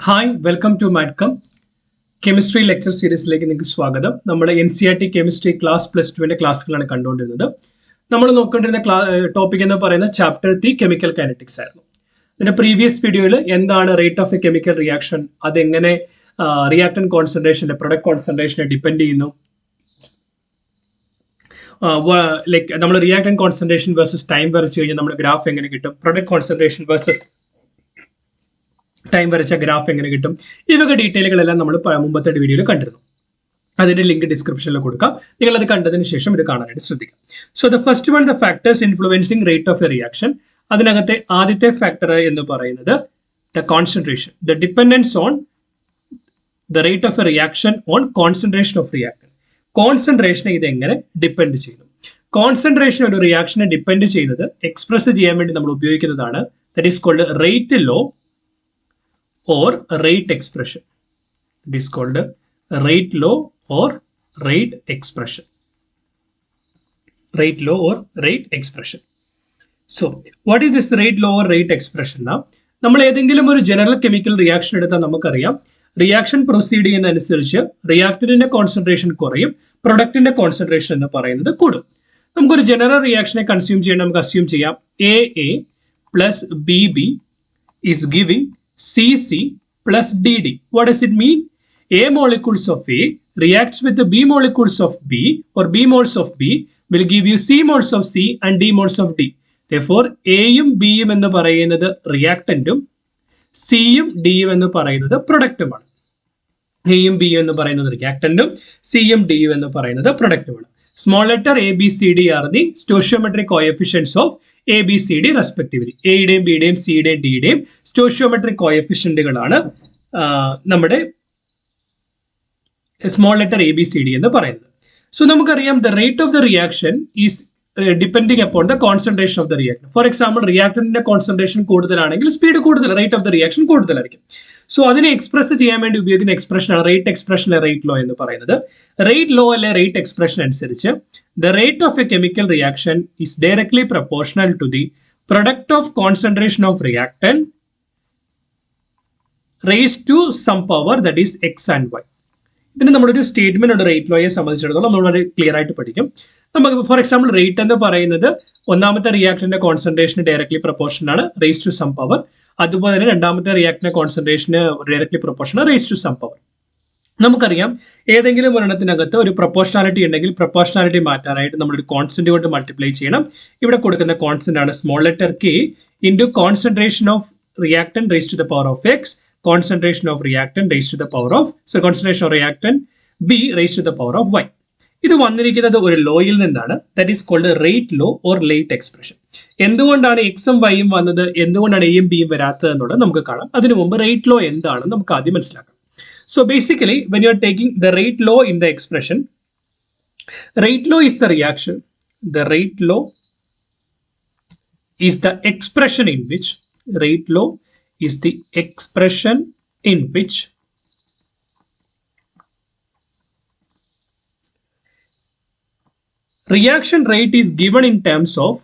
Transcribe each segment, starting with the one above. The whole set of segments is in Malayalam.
ഹായ് വെൽക്കം ടു മാഡ്കം കെമിസ്ട്രി ലെക്ചർ സീരീസിലേക്ക് നിങ്ങൾക്ക് സ്വാഗതം. നമ്മുടെ NCERT കെമിസ്ട്രി ക്ലാസ് +2 ക്ലാസ്സുകളാണ് കണ്ടുകൊണ്ടിരുന്നത്. നമ്മൾ നോക്കേണ്ടിരുന്ന ടോപ്പിക് എന്ന് പറയുന്നത് ചാപ്റ്റർ 3 കെമിക്കൽ കൈനറ്റിക്സ് ആയിരുന്നു. ഇതിന്റെ പ്രീവിയസ് വീഡിയോയിൽ എന്താണ് rate of a chemical reaction, അതെങ്ങനെ റിയാക്ടന്റ് കോൺസെൻട്രേഷന്റെ പ്രൊഡക്റ്റ് കോൺസെൻട്രേഷനെ ഡിപ്പെൻഡ് ചെയ്യുന്നു, ലൈക്ക് നമ്മൾ റിയാക്ടന്റ് കോൺസെൻട്രേഷൻ വേഴ്സസ് ടൈം വരച്ചു കഴിഞ്ഞാൽ നമ്മുടെ ഗ്രാഫ് എങ്ങനെ കിട്ടും, പ്രൊഡക്റ്റ് കോൺസെൻട്രേഷൻ വേഴ്സസ് ടൈം വരച്ച ഗ്രാഫ് എങ്ങനെ കിട്ടും, ഇവയൊക്കെ ഡീറ്റെയിലുകളെല്ലാം നമ്മൾ മുമ്പത്തെ വീഡിയോയിൽ കണ്ടിരുന്നു. അതിന്റെ ലിങ്ക് ഡിസ്ക്രിപ്ഷനിൽ കൊടുക്കാം. നിങ്ങൾ അത് കണ്ടതിന് ശേഷം ഇത് കാണാനായിട്ട് ശ്രദ്ധിക്കാം. So the first one, the factors influencing rate of a reaction. അതിനകത്തെ ആദ്യത്തെ ഫാക്ടർ എന്ന് പറയുന്നത് the concentration, the dependence on the rate of a reaction on concentration of reactant. കോൺസെൻട്രേഷനെ ഇത് എങ്ങനെ ഡിപ്പെൻഡ് ചെയ്യുന്നു? കോൺസെൻട്രേഷൻ ഒരു റിയാക്ഷനെ ഡിപ്പെൻഡ് ചെയ്യുന്നത് എക്സ്പ്രസ് ചെയ്യാൻ വേണ്ടി നമ്മൾ ഉപയോഗിക്കുന്നതാണ്. That is called rate law or rate expression. It is called rate law or rate expression. Rate law or rate expression. So what is this rate law or rate expression? നമ്മൾ ഏതെങ്കിലും ഒരു ജനറൽ കെമിക്കൽ റിയാക്ഷൻ എടുത്താൽ നമുക്കറിയാം, റിയാക്ഷൻ പ്രൊസീഡ് ചെയ്യുന്നതനുസരിച്ച് റിയാക്ടന്റിന്റെ കോൺസെൻട്രേഷൻ കുറയും, പ്രൊഡക്റ്റിന്റെ കോൺസെൻട്രേഷൻ എന്ന് പറയുന്നത് കൂടും. നമുക്കൊരു ജനറൽ റിയാക്ഷനെ കൺസ്യൂം ചെയ്യണം. നമുക്ക് അസ്യൂം ചെയ്യാം AA plus BB is giving CC plus DD. What does it mean? A molecules of A reacts with the B molecules of B, or B moles of B will give you C moles of C and D moles of D. Therefore, A യും B യും എന്ന് പറയുന്നത് റിയാക്ടന്റും C യും D യും എന്ന് പറയുന്നത് പ്രൊഡക്റ്റുമാണ്. A യും B യും എന്ന് പറയുന്നത് റിയാക്ടന്റും C യും D യും എന്ന് പറയുന്നത് പ്രൊഡക്റ്റുമാണ്. Small letter A, B, C, D are the stoichiometric coefficients of A, B, C, D respectively. A യുടെയും B യുടെയും C യുടെയും D യുടെയും സ്റ്റോഷിയോമെട്രിക് കോഎഫിഷ്യന്റുകളാണ് നമ്മുടെ small letter A, B, C, D എന്ന് പറയുന്നത്. സോ നമുക്കറിയാം the rate of the reaction is depending upon the concentration of the reactant. For example, റിയാക്ടന്റിന്റെ കോൺസെൻട്രേഷൻ കൂടുതലാണെങ്കിൽ സ്പീഡ് കൂടുതൽ, റേറ്റ് ഓഫ് ദ റിയാക്ഷൻ കൂടുതലായിരിക്കും. സോ അതിനെ എക്സ്പ്രസ് ചെയ്യാൻ വേണ്ടി ഉപയോഗിക്കുന്ന എക്സ്പ്രഷനാണ് റേറ്റ് എക്സ്പ്രഷൻ, റേറ്റ് ലോ എന്ന് പറയുന്നത്. റേറ്റ് ലോ അല്ലെ റേറ്റ് എക്സ്പ്രഷൻ അനുസരിച്ച് the rate of a chemical reaction is directly proportional to the product of concentration of reactant raised to some power that is X and Y. ഇതിന് നമ്മളൊരു സ്റ്റേറ്റ്മെന്റ് ഉണ്ട് റേറ്റ് ലോയെ സംബന്ധിച്ചിടത്തോളം, നമ്മൾ വളരെ ക്ലിയർ ആയിട്ട് പഠിക്കും. നമുക്ക് ഫോർ എക്സാമ്പിൾ റേറ്റ് എന്ന് പറയുന്നത് ഒന്നാമത്തെ റിയാക്ടറിന്റെ കോൺസെൻട്രേഷന് ഡയറക്ട്ലി പ്രൊപ്പോർഷൻ ആണ്, റേസ് ടു സം പവർ. അതുപോലെ തന്നെ രണ്ടാമത്തെ റിയാക്ടറിന്റെ കോൺസെൻട്രേഷന് ഡയറക്ട്ലി പ്രൊപ്പോർഷൻ ആണ്, റേസ് ടു സം പവർ. നമുക്കറിയാം ഏതെങ്കിലും ഒരെണ്ണത്തിനകത്ത് ഒരു പ്രൊപ്പോർഷണാലിറ്റി ഉണ്ടെങ്കിൽ പ്രൊപ്പോർഷണാലിറ്റി മാറ്റാനായിട്ട് നമ്മൾ ഒരു കോൺസ്റ്റന്റ് കൊണ്ട് മൾട്ടിപ്ലൈ ചെയ്യണം. ഇവിടെ കൊടുക്കുന്ന കോൺസ്റ്റന്റ് ആണ് small letter K into concentration of reactant raised to the power of X, concentration of reactant raised to the power of, so concentration of reactant B raised to the power of Y. ഇത് വന്നിരിക്കുന്നത് ഒരു ലോയിൽ നിന്നാണ്, that is called rate law or rate expression. എന്തുകൊണ്ടാണ് എക്സും വൈയും വന്നത്, എന്തുകൊണ്ടാണ് എയും ബിയും വരാത്തത് എന്നുള്ളത് നമുക്ക് കാണാം. അതിനു മുമ്പ് റേറ്റ് ലോ എന്താണെന്ന് നമുക്ക് ആദ്യം മനസ്സിലാക്കാം. So basically when you are taking the rate law in the expression, rate law is the reaction, the rate law is the expression in which, rate law is the expression in which reaction rate is given in terms of,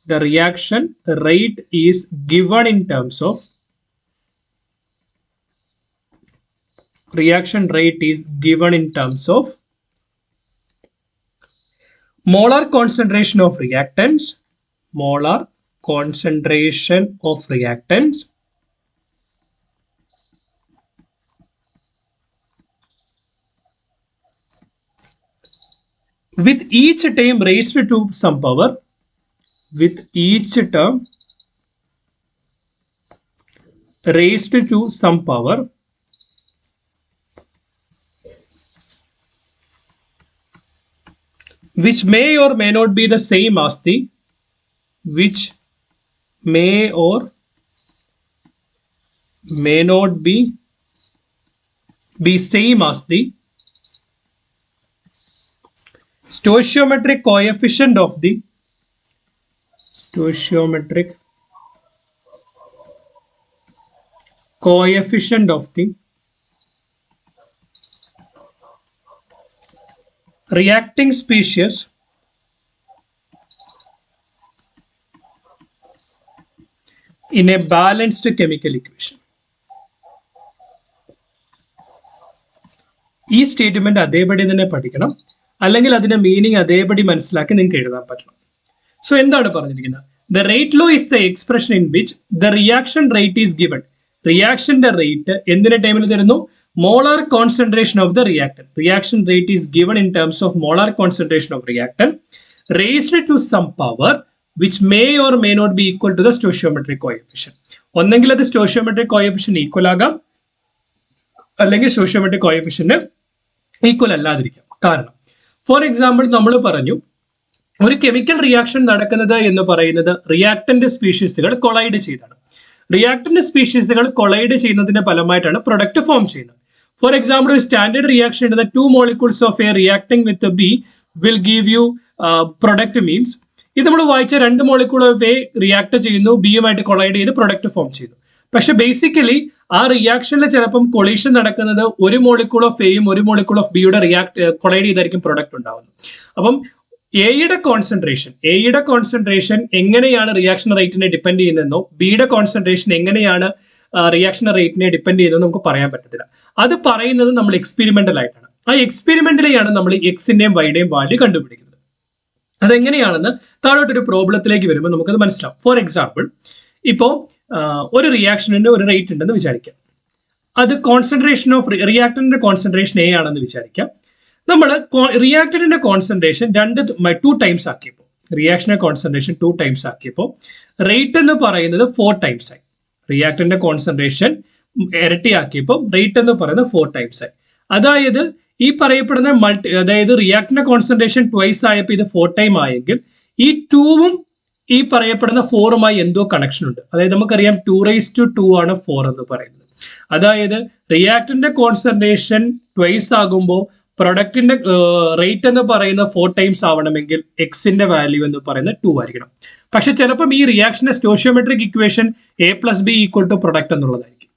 the reaction rate is given in terms of, reaction rate is given in terms of molar concentration of reactants, molar concentration of reactants with each term raised to some power, with each term raised to some power which may or may not be the same as the, which may or may not be same as the stoichiometric coefficient of the, stoichiometric coefficient of the reacting species in a balanced chemical equation. ഈ സ്റ്റേറ്റ്മെന്റ് അതേപടി തന്നെ പഠിക്കണം, അല്ലെങ്കിൽ അതിന്റെ മീനിങ് അതേപടി മനസ്സിലാക്കി നിങ്ങൾക്ക് എഴുതാൻ പറ്റണം. സോ എന്താണ് പറഞ്ഞിരിക്കുന്നത്? The rate law is the expression in which the reaction rate is given. റിയാക്ഷന്റെ റേറ്റ് എന്തിന്റെ ടൈമിൽ തരുന്നു? Molar concentration of the reactant. Reaction rate is given in terms of molar concentration of reactant raised to some power which may or may not be equal to the stoichiometric coefficient. ഒന്നെങ്കിൽ അത് സ്റ്റോഷിയോമെട്രിക് കോഎഫിഷ്യന്റ് ഈക്വൽ ആകാം, അല്ലെങ്കിൽ സ്റ്റോഷിയോമെട്രിക് കോഎഫിഷ്യന്റ് ഈക്വൽ അല്ലാതിരിക്കാം. കാരണം ഫോർ എക്സാമ്പിൾ നമ്മൾ പറഞ്ഞു ഒരു കെമിക്കൽ റിയാക്ഷൻ നടക്കുന്നത് എന്ന് പറയുന്നത് റിയാക്ടന്റ് സ്പീഷീസുകൾ കൊളൈഡ് ചെയ്താണ്. റിയാക്ടന്റ് സ്പീഷീസുകൾ കൊളൈഡ് ചെയ്യുന്നതിന്റെ ഫലമായിട്ടാണ് പ്രൊഡക്റ്റ് ഫോം ചെയ്യുന്നത്. ഫോർ എക്സാമ്പിൾ ഒരു സ്റ്റാൻഡേർഡ് റിയാക്ഷൻ ഇടുന്ന 2 molecules of A reacting with B will give you product means ഇത് നമ്മൾ വായിച്ച 2 molecule ഓഫ് എ റിയാക്ട് ചെയ്യുന്നു, ബിയുമായിട്ട് കൊളൈഡ് ചെയ്ത് പ്രൊഡക്റ്റ് ഫോം ചെയ്യുന്നു. പക്ഷെ ബേസിക്കലി ആ റിയാക്ഷനിൽ ചിലപ്പം കൊളീഷൻ നടക്കുന്നത് 1 molecule ഓഫ് എയും 1 molecule ഓഫ് ബിയുടെ കൊളൈഡ് ചെയ്തായിരിക്കും പ്രൊഡക്റ്റ് ഉണ്ടാവുന്നത്. അപ്പം എയുടെ കോൺസെൻട്രേഷൻ എങ്ങനെയാണ് റിയാക്ഷൻ റേറ്റിനെ ഡിപ്പെൻഡ് ചെയ്യുന്നതെന്നോ ബിയുടെ കോൺസെൻട്രേഷൻ എങ്ങനെയാണ് റിയാക്ഷൻ റേറ്റിനെ ഡിപ്പെൻഡ് ചെയ്യുന്നതെന്ന് നമുക്ക് പറയാൻ പറ്റത്തില്ല. അത് പറയുന്നത് നമ്മൾ എക്സ്പെരിമെന്റൽ ആയിട്ടാണ്. ആ എക്സ്പെരിമെന്റിലെയാണ് നമ്മൾ എക്സിന്റെയും വൈയുടെയും വാല്യൂ കണ്ടുപിടിക്കുന്നത്. അതെങ്ങനെയാണെന്ന് താഴോട്ടൊരു പ്രോബ്ലത്തിലേക്ക് വരുമ്പോൾ നമുക്കത് മനസ്സിലാവും. ഫോർ എക്സാമ്പിൾ, ഇപ്പോൾ ഒരു റിയാക്ഷനിന് ഒരു റേറ്റ് ഉണ്ടെന്ന് വിചാരിക്കാം. അത് കോൺസെൻട്രേഷൻ ഓഫ് റിയാക്ടറിന്റെ കോൺസെൻട്രേഷൻ എ ആണെന്ന് വിചാരിക്കാം. നമ്മൾ റിയാക്ടറിന്റെ കോൺസെൻട്രേഷൻ 2 ടൈംസ് ആക്കിയപ്പോൾ, റിയാക്ഷന്റെ കോൺസെൻട്രേഷൻ 2 ടൈംസ് ആക്കിയപ്പോൾ റേറ്റ് എന്ന് പറയുന്നത് 4 ടൈംസ് ആയി. റിയാക്ടറിന്റെ കോൺസെൻട്രേഷൻ ഇരട്ടിയാക്കിയപ്പോൾ റേറ്റ് എന്ന് പറയുന്നത് 4 ടൈംസ് ആയി. അതായത് ഈ പറയപ്പെടുന്ന അതായത് റിയാക്ടറിന്റെ കോൺസെൻട്രേഷൻ ട്വൈസ് ആയപ്പോൾ ഇത് 4 ടൈം ആയെങ്കിൽ ഈ 2ഉം ഈ പറയപ്പെടുന്ന 4ഉമായി എന്തോ കണക്ഷൻ ഉണ്ട്. അതായത് നമുക്കറിയാം 2⁻² ആണ് 4 എന്ന് പറയുന്നത്. അതായത് റിയാക്ടറിന്റെ കോൺസെൻട്രേഷൻ ട്വൈസ് ആകുമ്പോൾ പ്രൊഡക്റ്റിന്റെ റേറ്റ് എന്ന് പറയുന്ന 4 ടൈംസ് ആവണമെങ്കിൽ എക്സിന്റെ വാല്യൂ എന്ന് പറയുന്നത് 2 ആയിരിക്കണം. പക്ഷെ ചിലപ്പം ഈ റിയാക്ഷന്റെ സ്റ്റോഷിയോമെട്രിക് ഇക്വേഷൻ A+B = പ്രൊഡക്റ്റ് എന്നുള്ളതായിരിക്കും.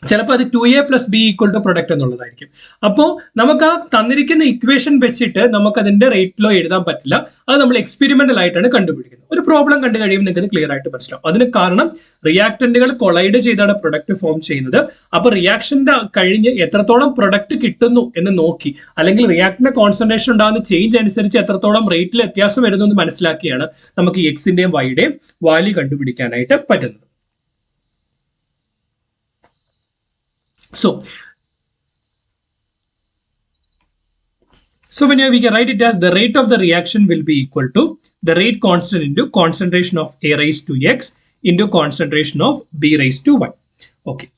ചിലപ്പോൾ അത് 2A+B = പ്രൊഡക്റ്റ് എന്നുള്ളതായിരിക്കും. അപ്പോൾ നമുക്ക് ആ തന്നിരിക്കുന്ന ഇക്വേഷൻ വെച്ചിട്ട് നമുക്ക് അതിന്റെ റേറ്റ് ലോ എഴുതാൻ പറ്റില്ല. അത് നമ്മൾ എക്സ്പെരിമെന്റൽ ആയിട്ടാണ് കണ്ടുപിടിക്കുന്നത്. ഒരു പ്രോബ്ലം കണ്ടു കഴിയുമ്പോൾ നിങ്ങൾക്ക് ക്ലിയർ ആയിട്ട് മനസ്സിലാവും. അതിന് കാരണം റിയാക്ടന്റുകൾ കൊളൈഡ് ചെയ്താണ് പ്രൊഡക്റ്റ് ഫോം ചെയ്യുന്നത്. അപ്പൊ റിയാക്ഷന്റെ കഴിഞ്ഞ് എത്രത്തോളം പ്രൊഡക്റ്റ് കിട്ടുന്നു എന്ന് നോക്കി, അല്ലെങ്കിൽ റിയാക്ടറിന്റെ കോൺസെൻട്രേഷൻ ഉണ്ടാകുന്ന ചേഞ്ച് അനുസരിച്ച് എത്രത്തോളം റേറ്റിൽ വ്യത്യാസം വരുന്നു എന്ന് മനസ്സിലാക്കിയാണ് നമുക്ക് എക്സിന്റെയും വൈയുടെയും വാല്യൂ കണ്ടുപിടിക്കാനായിട്ട് പറ്റുന്നത്. So when we can write it as the rate of the reaction will be equal to the rate constant into concentration of A raised to X into concentration of B raised to Y. Okay.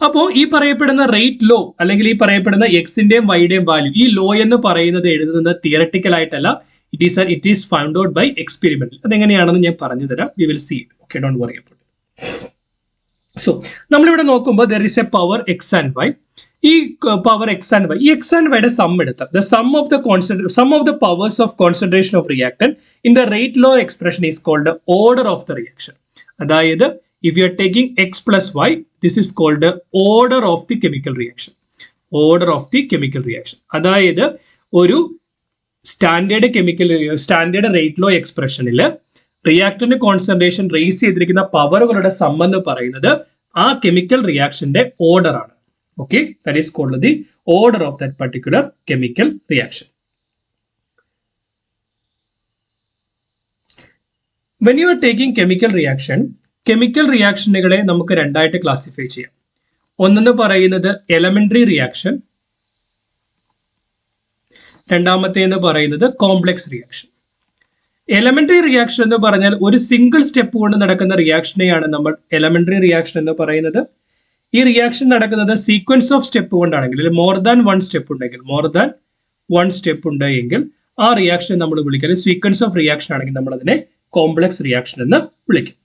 അപ്പോൾ ഈ പറയപ്പെടുന്ന റേറ്റ് ലോ അല്ലെങ്കിൽ ഈ പറയപ്പെടുന്ന എക്സിന്റെയും വൈയുടെയും വാല്യൂ, ഈ ലോ എന്ന് പറയുന്നത് എഴുതുന്നത് തിയറട്ടിക്കൽ ആയിട്ടല്ല, it is found out by experimental. അതെങ്ങനെയാണെന്ന് ഞാൻ പറഞ്ഞു തരാം. We will see it. Okay, don't worry about it. So നമ്മളിവിടെ നോക്കുമ്പോൾ there is a power X and Y. ഈ പവർ എക്സ് ആൻഡ് വൈ, ഈ എക്സ് ആൻഡ് വൈയുടെ സം എടുത്താൽ the sum of the powers of concentration of reactant in the rate law expression is called order of the reaction. അതായത് if you are taking X plus Y, this is called order of the chemical reaction. Order of the chemical reaction അതായത് ഒരു സ്റ്റാൻഡേർഡ് റേറ്റ് ലോ എക്സ്പ്രഷനിൽ റിയാക്ടറിന്റെ കോൺസെൻട്രേഷൻ റേസ് ചെയ്തിരിക്കുന്ന പവറുകളുടെ സം എന്ന് പറയുന്നത് ആ കെമിക്കൽ റിയാക്ഷന്റെ ഓർഡർ ആണ്. Okay, that is called the order of that particular chemical reaction. When you are taking chemical റിയാക്ഷനുകളെ നമുക്ക് രണ്ടായിട്ട് ക്ലാസിഫൈ ചെയ്യാം. ഒന്നെന്ന് പറയുന്നത് എലമെന്ററി റിയാക്ഷൻ, രണ്ടാമത്തെ എന്ന് പറയുന്നത് കോംപ്ലക്സ് റിയാക്ഷൻ. എലമെന്ററി റിയാക്ഷൻ എന്ന് പറഞ്ഞാൽ ഒരു സിംഗിൾ സ്റ്റെപ്പ് കൊണ്ട് നടക്കുന്ന റിയാക്ഷനെയാണ് നമ്മൾ എലമെന്ററി റിയാക്ഷൻ എന്ന് പറയുന്നത്. ഈ റിയാക്ഷൻ നടക്കുന്നത് സീക്വൻസ് ഓഫ് സ്റ്റെപ്പ് കൊണ്ടാണെങ്കിൽ, മോർ ദാൻ വൺ സ്റ്റെപ്പ് ഉണ്ടെങ്കിൽ ആ റിയാക്ഷനെ നമ്മൾ വിളിക്കുന്നത് സീക്വൻസ് ഓഫ് റിയാക്ഷൻ ആണെങ്കിൽ നമ്മൾ അതിനെ കോംപ്ലക്സ് റിയാക്ഷൻ എന്ന് വിളിക്കും.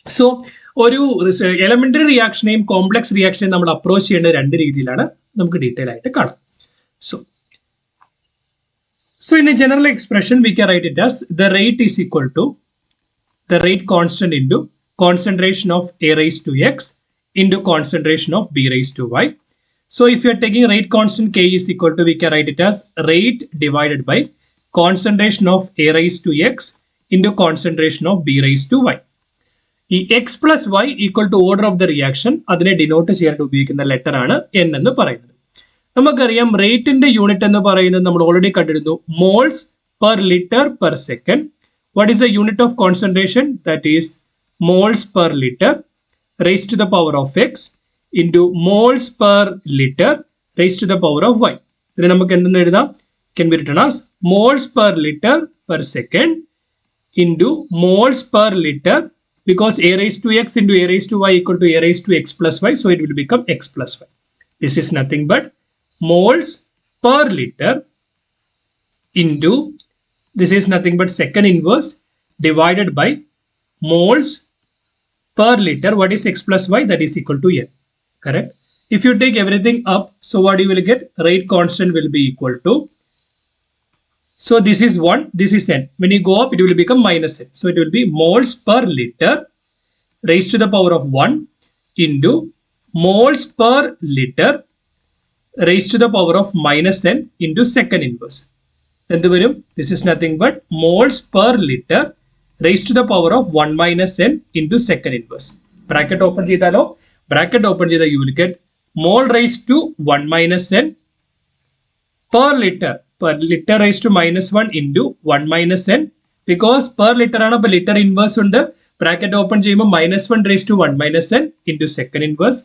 സോ ഒരു എലമെന്ററി റിയാക്ഷനെയും കോംപ്ലക്സ് റിയാക്ഷനെയും നമ്മൾ അപ്രോച്ച് ചെയ്യേണ്ട 2 രീതിയിലാണ്. നമുക്ക് ഡീറ്റെയിൽ ആയിട്ട് കാണാം. So in a general expression, we can write it as the rate is equal to the rate constant into concentration of A raised to X into concentration of B raised to Y. So if you are taking rate constant K is equal to, we can write it as rate divided by concentration of A raised to X into concentration of B raised to Y. ഈ X plus Y equal to order of the reaction അതിനെ ഡിനോട്ട് ചെയ്യാൻ ഉപയോഗിക്കുന്ന ലെറ്റർ ആണ് എൻ എന്ന് പറയുന്നത്. നമുക്കറിയാം റേറ്റിന്റെ യൂണിറ്റ് എന്ന് പറയുന്നത് നമ്മൾ ഓൾറെഡി കണ്ടിരുന്നു, moles per litre per second. What is the unit of concentration? That is moles per litre raise to the power of X into moles per litre raise to the power of Y. ഇത് നമുക്ക് എന്തെന്ന് എഴുതാം? can be written as moles per liter per second into moles per liter, because a raised to x into a raised to y equal to a raised to x plus y, so it will become x plus y. This is nothing but moles per liter into, this is nothing but second inverse divided by moles per liter. What is x plus y? That is equal to n. Correct? If you take everything up, so what you will get? Rate constant will be equal to, so this is 1, this is n. When you go up, it will become minus n. So it will be moles per liter raised to the power of 1 into moles per liter raised to the power of minus n into second inverse. This is nothing but moles per liter raised to the power of 1 minus n into second inverse. Bracket open cheytalo, bracket open cheytha you will get mole raised to 1 minus n per liter raised to minus 1 into 1 minus n, because per liter ആണ്, അപ്പോൾ ലിറ്റർ ഇൻവേഴ്സ് ഉണ്ട്. ബ്രാക്കറ്റ് ഓപ്പൺ ചെയ്യുമ്പോൾ minus 1 raised to 1 minus n into second inverse.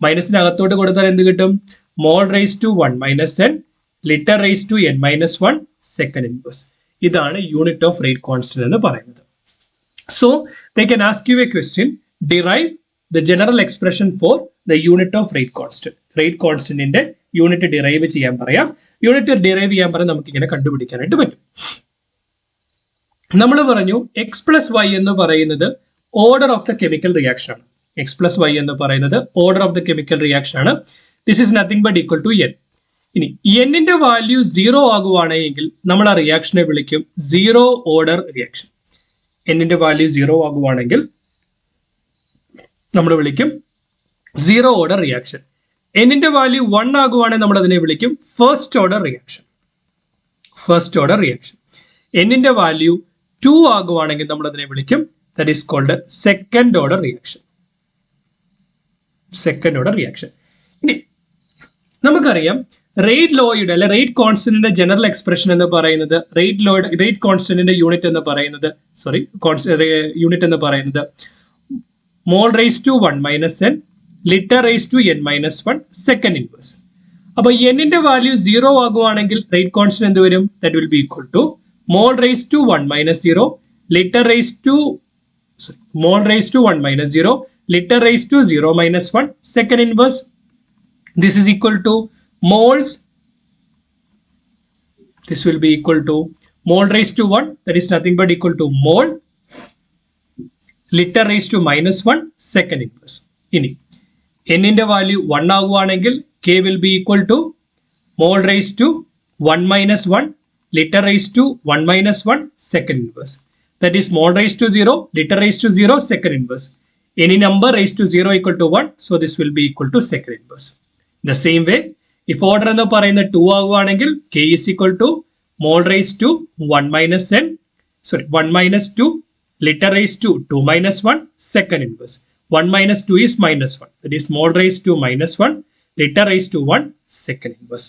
മൈനസിന് അകത്തോട്ട് കൊടുത്താൽ എന്ത് കിട്ടും? മോൾ raised to 1 minus n litre raised to n minus 1 second inverse. ഇതാണ് യൂണിറ്റ് ഓഫ് റേറ്റ് കോൺസ്റ്റന്റ് എന്ന് പറയുന്നത്. So they can ask you a question, derive the general expression for the unit of rate constant. Rate കോൺസ്റ്റന്റിന്റെ യൂണിറ്റ് ഡിറൈവ് ചെയ്യാൻ പറയാം. യൂണിറ്റ് ഡിറൈവ് ചെയ്യാൻ പറയാൻ നമുക്ക് ഇങ്ങനെ കണ്ടുപിടിക്കാനായിട്ട് പറ്റും. നമ്മൾ പറഞ്ഞു എക്സ് പ്ലസ് വൈ എന്ന് പറയുന്നത് order of the chemical reaction ആണ്. എക്സ് പ്ലസ് വൈ എന്ന് പറയുന്നത് order of the chemical reaction ആണ്. This is nothing but equal to N. ഇനി എന്നിന്റെ വാല്യൂ 0 ആകുവാണെങ്കിൽ നമ്മൾ ആ റിയാക്ഷനെ വിളിക്കും സീറോ ഓർഡർ റിയാക്ഷൻ. എന്നിന്റെ വാല്യൂ 0 ആകുവാണെങ്കിൽ നമ്മൾ വിളിക്കും സീറോ ഓർഡർ റിയാക്ഷൻ. എന്നിന്റെ വാല്യൂ 1 ആകുവാണെങ്കിൽ നമ്മൾ അതിനെ വിളിക്കും first order reaction. First order reaction. എന്നിന്റെ വാല്യൂ 2 ആകുവാണെങ്കിൽ നമ്മൾ അതിനെ വിളിക്കും that is called second order reaction. Second order reaction. ഇനി നമുക്കറിയാം റേറ്റ് ലോയുടെ അല്ലെ റേറ്റ് കോൺസ്റ്റന്റിന്റെ ജനറൽ എക്സ്പ്രഷൻ എന്ന് പറയുന്നത്, റേറ്റ് കോൺസ്റ്റന്റിന്റെ യൂണിറ്റ് എന്ന് പറയുന്നത്, യൂണിറ്റ് എന്ന് പറയുന്നത് mole raise to 1 minus N litre raise to n minus 1 second inverse. അപ്പൊ എന്നിന്റെ വാല്യൂ 0 ആകുവാണെങ്കിൽ റേറ്റ് കോൺസ്റ്റന്റ് എന്ത് വരും? That will be equal to mole raise to 1 minus 0 litre raise to mole raise to 1 minus 0 litre raise to 0 minus 1 second inverse. This is equal to moles, this will be equal to mole raised to 1, that is nothing but equal to mole liter raised to minus 1 second inverse. ഇനി എന്നിന്റെ value 1 ആകുവാണെങ്കിൽ k will be equal to mole raised to 1 minus 1 liter raised to 1 minus 1 second inverse. That is mole raised to 0 liter raised to 0 second inverse. Any number raised to 0 equal to 1, so this will be equal to second inverse. The same way, if order എന്ന് പറയുന്നത് 2 ആകുവാണെങ്കിൽ k is equal to mole raised to 1 minus n, 1 minus 2 liter raised to 2 minus 1 second inverse. 1 minus 2 is minus 1. That is mole raised to minus 1 liter raised to 1 second inverse.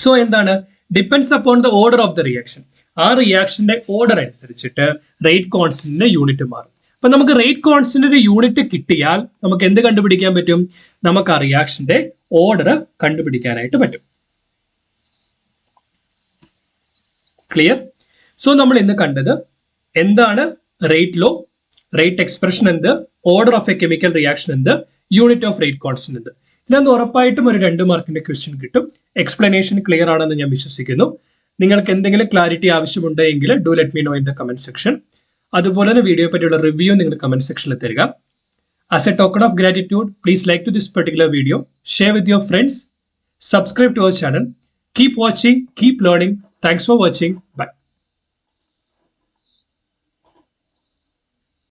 So എന്താണ്? Depends upon the order of the reaction. ആ റിയാക്ഷന്റെ ഓർഡർ അനുസരിച്ചിട്ട് റേറ്റ് കോൺസ്റ്റന്റിന്റെ യൂണിറ്റ് മാറും. അപ്പൊ നമുക്ക് റേറ്റ് കോൺസ്റ്റന്റിന്റെ യൂണിറ്റ് കിട്ടിയാൽ നമുക്ക് എന്ത് കണ്ടുപിടിക്കാൻ പറ്റും? നമുക്ക് ആ റിയാക്ഷന്റെ ഓർഡർ കണ്ടുപിടിക്കാനായിട്ട് പറ്റും. ക്ലിയർ? സോ നമ്മൾ ഇന്ന് കണ്ടത് എന്താണ് റേറ്റ് ലോ, റേറ്റ് എക്സ്പ്രഷൻ എന്ത്, order of a chemical reaction എന്ത്, യൂണിറ്റ് ഓഫ് റേറ്റ് കോൺസ്റ്റന്റ് എന്ത്. ഇതിനകത്ത് ഉറപ്പായിട്ടും ഒരു 2 മാർക്കിന്റെ ക്വസ്റ്റ്യൻ കിട്ടും. എക്സ്പ്ലനേഷൻ ക്ലിയർ ആണെന്ന് ഞാൻ വിശ്വസിക്കുന്നു. നിങ്ങൾക്ക് എന്തെങ്കിലും ക്ലാരിറ്റി ആവശ്യമുണ്ടെങ്കിൽ do let me know in the comment section. അതുപോലെ തന്നെ വീഡിയോ പറ്റിയുള്ള റിവ്യൂ നിങ്ങൾ കമന്റ് സെക്ഷനിൽ തരിക. As a token of gratitude, please like to this particular video, share with your friends, subscribe to our channel, keep watching, keep learning. Thanks for watching. Bye.